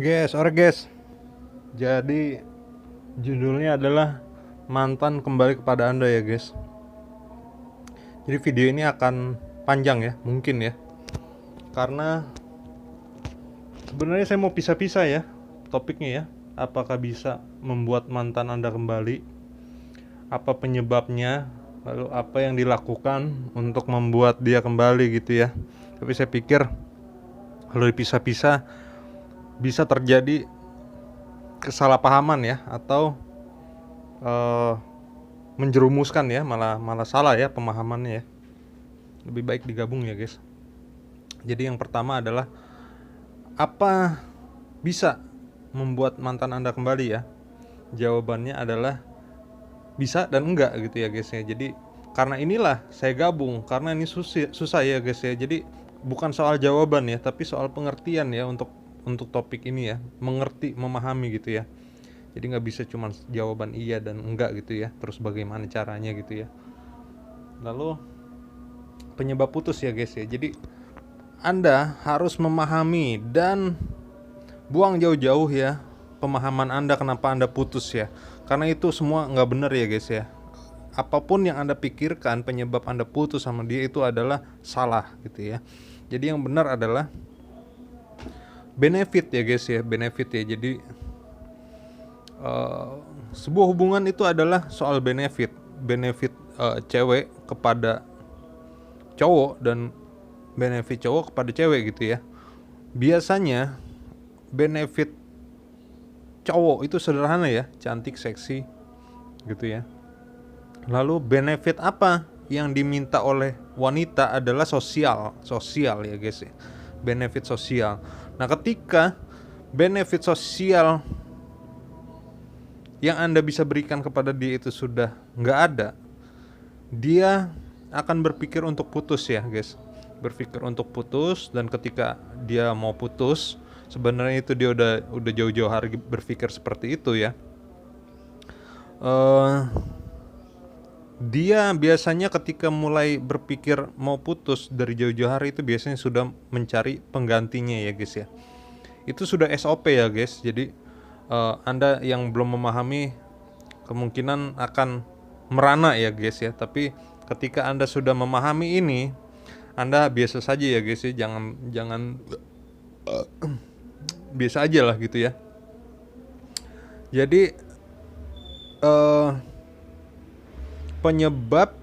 Guys, ore guys. Jadi judulnya adalah mantan kembali kepada Anda ya guys. Jadi video ini akan panjang ya, mungkin ya. Karena sebenarnya saya mau pisah-pisah ya topiknya ya. Apakah bisa membuat mantan Anda kembali? Apa penyebabnya? Lalu apa yang dilakukan untuk membuat dia kembali gitu ya. Tapi saya pikir kalau dipisah-pisah bisa terjadi kesalahpahaman ya, atau eh, menjerumuskan ya, malah salah ya pemahamannya ya. Lebih baik digabung ya guys. Jadi yang pertama adalah apa bisa membuat mantan Anda kembali ya? Jawabannya adalah bisa dan enggak gitu ya guys ya. Jadi karena inilah saya gabung, karena ini susah ya guys ya. Jadi bukan soal jawaban ya, tapi soal pengertian ya untuk topik ini ya. Mengerti, memahami gitu ya. Jadi nggak bisa cuma jawaban iya dan enggak gitu ya. Terus bagaimana caranya gitu ya. Lalu penyebab putus ya guys ya. Jadi Anda harus memahami dan buang jauh-jauh ya pemahaman Anda kenapa Anda putus ya. Karena itu semua nggak benar ya guys ya. Apapun yang Anda pikirkan penyebab Anda putus sama dia itu adalah salah gitu ya. Jadi yang benar adalah benefit ya guys ya, benefit ya. Jadi sebuah hubungan itu adalah soal benefit cewek kepada cowok dan benefit cowok kepada cewek gitu ya. Biasanya benefit cowok itu sederhana ya, cantik, seksi gitu ya. Lalu benefit apa yang diminta oleh wanita adalah sosial ya guys ya. Benefit sosial. Nah, ketika benefit sosial yang Anda bisa berikan kepada dia itu sudah nggak ada, dia akan berpikir untuk putus ya guys. Berpikir untuk putus, dan ketika dia mau putus, sebenarnya itu dia udah jauh-jauh hari berpikir seperti itu ya. Dia biasanya ketika mulai berpikir mau putus dari jauh-jauh hari itu biasanya sudah mencari penggantinya ya guys ya. Itu sudah SOP ya guys. Jadi Anda yang belum memahami kemungkinan akan merana ya guys ya. Tapi ketika Anda sudah memahami ini, Anda biasa saja ya guys ya. Jangan biasa aja lah gitu ya. Jadi penyebab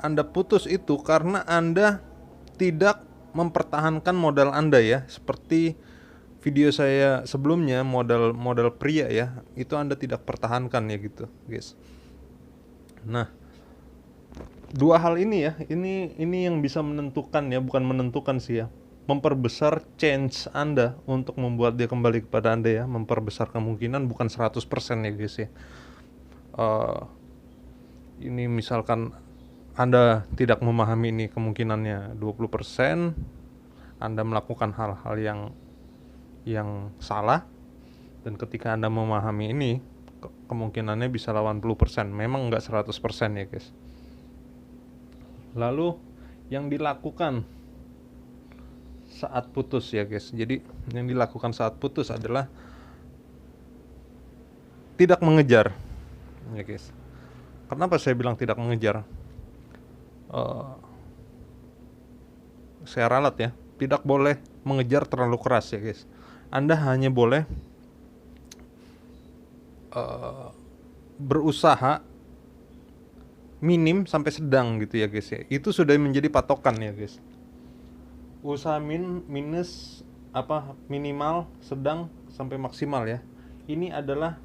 Anda putus itu karena Anda tidak mempertahankan modal Anda ya. Seperti video saya sebelumnya, modal pria ya, itu Anda tidak pertahankan ya gitu, guys. Nah, dua hal ini ya, ini yang bisa menentukan ya, bukan menentukan sih ya, memperbesar chance Anda untuk membuat dia kembali kepada Anda ya, memperbesar kemungkinan, bukan 100% ya guys ya. Ini misalkan Anda tidak memahami ini, kemungkinannya 20%, Anda melakukan hal-hal yang salah, dan ketika Anda memahami ini kemungkinannya bisa 80%. Memang nggak 100% ya guys. Lalu yang dilakukan saat putus ya guys. Jadi yang dilakukan saat putus adalah tidak mengejar ya guys. Kenapa saya bilang tidak mengejar? Saya ralat ya, tidak boleh mengejar terlalu keras ya guys. Anda hanya boleh berusaha minim sampai sedang gitu ya guys ya. Itu sudah menjadi patokan ya guys. Usaha minus minimal, sedang, sampai maksimal ya. Ini adalah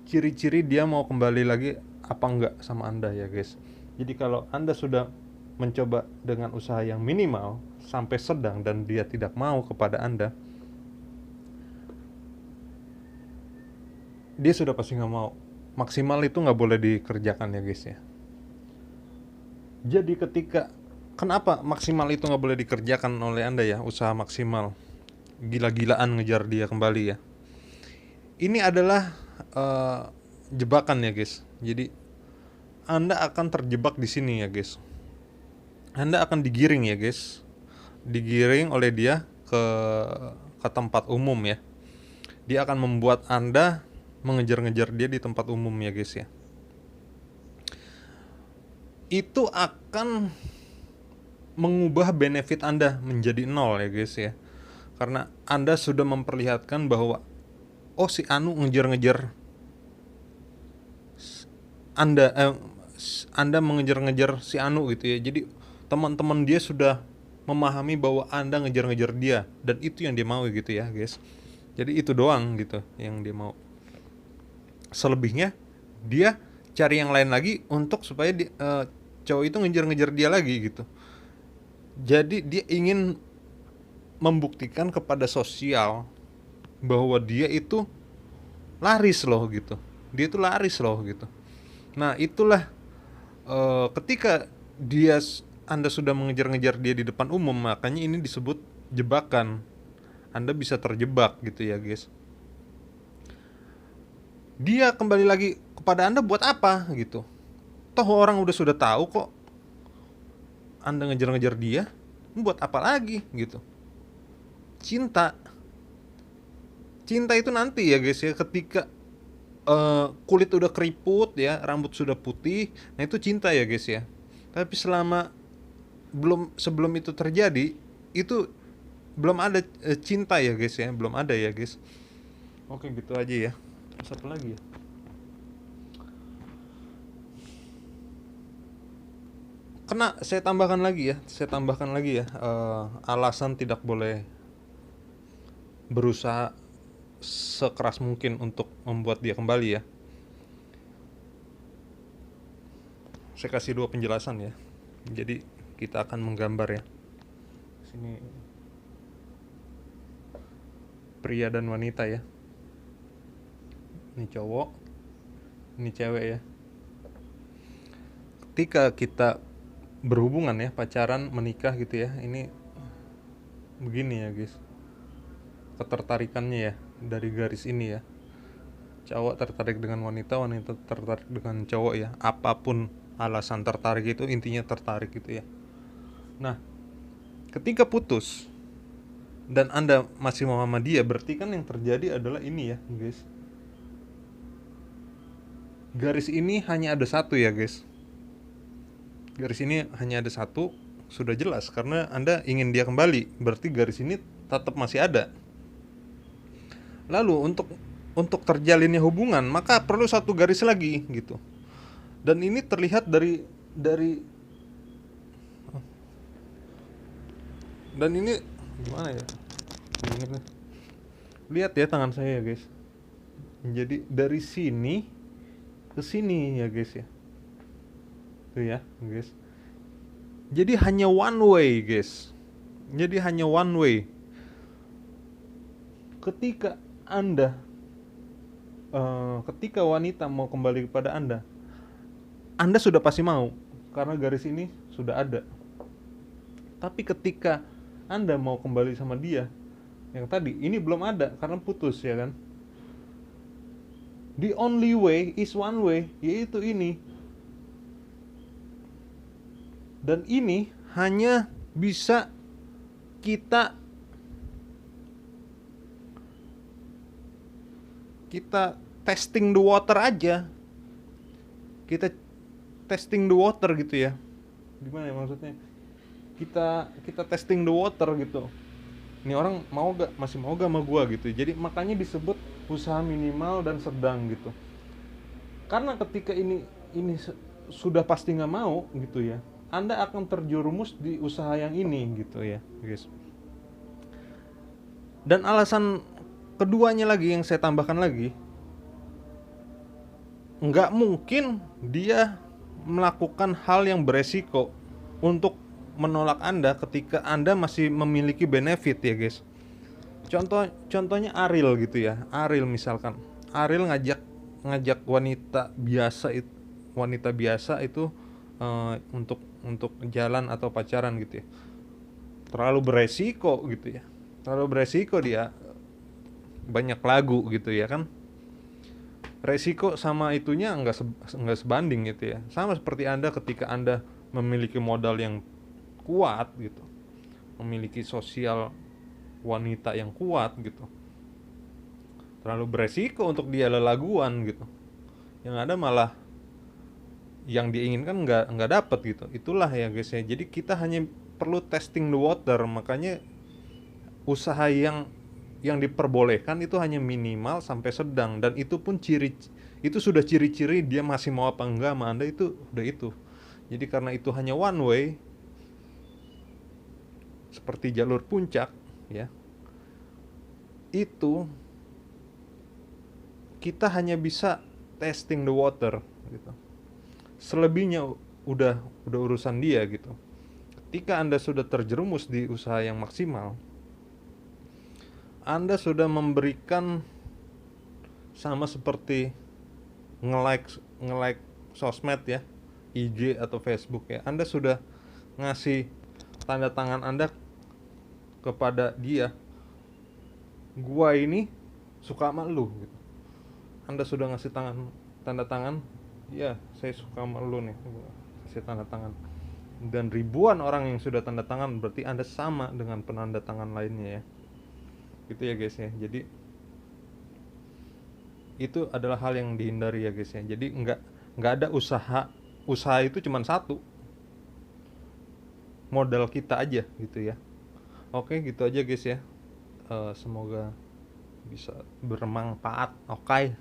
ciri-ciri dia mau kembali lagi apa enggak sama Anda ya guys. Jadi kalau Anda sudah mencoba dengan usaha yang minimal sampai sedang dan dia tidak mau kepada Anda, dia sudah pasti nggak mau. Maksimal itu nggak boleh dikerjakan ya guys ya. Jadi kenapa maksimal itu nggak boleh dikerjakan oleh Anda ya, usaha maksimal, gila-gilaan ngejar dia kembali ya. Ini adalah jebakan ya guys. Jadi Anda akan terjebak di sini ya guys. Anda akan digiring ya guys. digiring oleh dia ke tempat umum ya. Dia akan membuat Anda mengejar-ngejar dia di tempat umum ya guys ya. Itu akan mengubah benefit Anda menjadi nol ya guys ya. Karena Anda sudah memperlihatkan bahwa oh si Anu ngejar-ngejar Anda mengejar-ngejar si Anu gitu ya. Jadi teman-teman dia sudah memahami bahwa Anda ngejar-ngejar dia, dan itu yang dia mau gitu ya guys. Jadi itu doang gitu yang dia mau. Selebihnya dia cari yang lain lagi untuk supaya cowok itu ngejar-ngejar dia lagi gitu. Jadi dia ingin membuktikan kepada sosial bahwa dia itu laris loh gitu. Dia itu laris loh gitu. Nah itulah ketika Anda sudah mengejar-ngejar dia di depan umum, makanya ini disebut jebakan. Anda bisa terjebak gitu ya guys. Dia kembali lagi kepada Anda buat apa gitu. Toh orang sudah tahu kok Anda ngejar-ngejar dia, buat apa lagi gitu. Cinta itu nanti ya guys ya, ketika kulit udah keriput ya, rambut sudah putih, nah itu cinta ya guys ya. Tapi sebelum itu terjadi, itu belum ada cinta ya guys ya, belum ada ya guys. Oke gitu aja ya. Terus apa lagi ya? Saya tambahkan lagi ya, alasan tidak boleh berusaha sekeras mungkin untuk membuat dia kembali ya. Saya kasih 2 penjelasan ya. Jadi kita akan menggambar ya. Sini pria dan wanita ya. Ini cowok, ini cewek ya. Ketika kita berhubungan ya, pacaran, menikah gitu ya, ini begini ya guys, ketertarikannya ya dari garis ini ya. Cowok tertarik dengan wanita, wanita tertarik dengan cowok ya. Apapun alasan tertarik itu, intinya tertarik gitu ya. Nah ketika putus dan Anda masih mau sama dia, berarti kan yang terjadi adalah ini ya guys, garis ini hanya ada satu ya guys. Garis ini hanya ada satu, sudah jelas karena Anda ingin dia kembali, berarti garis ini tetap masih ada. Lalu untuk terjalinnya hubungan, maka perlu satu garis lagi gitu. Dan ini terlihat dari dan ini gimana ya? Lihat ya tangan saya ya guys. Jadi dari sini ke sini ya guys ya. Tuh ya guys. Jadi hanya one way guys. Jadi hanya one way. Ketika wanita mau kembali kepada Anda sudah pasti mau karena garis ini sudah ada. Tapi ketika Anda mau kembali sama dia, yang tadi ini belum ada karena putus ya kan. The only way is one way, yaitu ini. Dan ini hanya bisa kita testing the water aja. Kita testing the water gitu ya. Gimana ya maksudnya? Kita testing the water gitu. Ini orang masih mau gak sama gua gitu. Jadi makanya disebut usaha minimal dan sedang gitu. Karena ketika ini sudah pasti nggak mau gitu ya, Anda akan terjerumus di usaha yang ini gitu ya guys. Dan alasan keduanya lagi yang saya tambahkan lagi, nggak mungkin dia melakukan hal yang beresiko untuk menolak Anda ketika Anda masih memiliki benefit ya guys. Contohnya Ariel gitu ya. Ariel misalkan, Ariel ngajak wanita biasa itu untuk jalan atau pacaran gitu ya. Terlalu beresiko gitu ya. Terlalu beresiko, dia banyak lagu gitu ya kan. Resiko sama itunya nggak sebanding gitu ya. Sama seperti Anda ketika Anda memiliki modal yang kuat gitu. memiliki sosial wanita yang kuat gitu, terlalu beresiko untuk dia lelaguan gitu, yang ada malah yang diinginkan nggak dapet gitu. Itulah ya guys ya, jadi kita hanya perlu testing the water. Makanya usaha yang diperbolehkan itu hanya minimal sampai sedang, dan itu pun itu sudah ciri-ciri dia masih mau apa enggak sama Anda, itu udah itu. Jadi karena itu hanya one way seperti jalur puncak ya, itu kita hanya bisa testing the water gitu. Selebihnya udah urusan dia gitu. Ketika Anda sudah terjerumus di usaha yang maksimal, Anda sudah memberikan, sama seperti nge-like nge-like sosmed ya, IG atau Facebook ya. Anda sudah ngasih tanda tangan Anda kepada dia, gua ini suka sama lu gitu. Anda sudah ngasih tanda tangan, ya saya suka sama lu nih, gua kasih tanda tangan. Dan ribuan orang yang sudah tanda tangan, berarti Anda sama dengan penanda tangan lainnya ya. Gitu ya guys ya. Jadi itu adalah hal yang dihindari ya guys ya. Jadi nggak ada usaha itu cuma satu, modal kita aja gitu ya. Oke, gitu aja guys ya. Semoga bisa bermanfaat. Oke.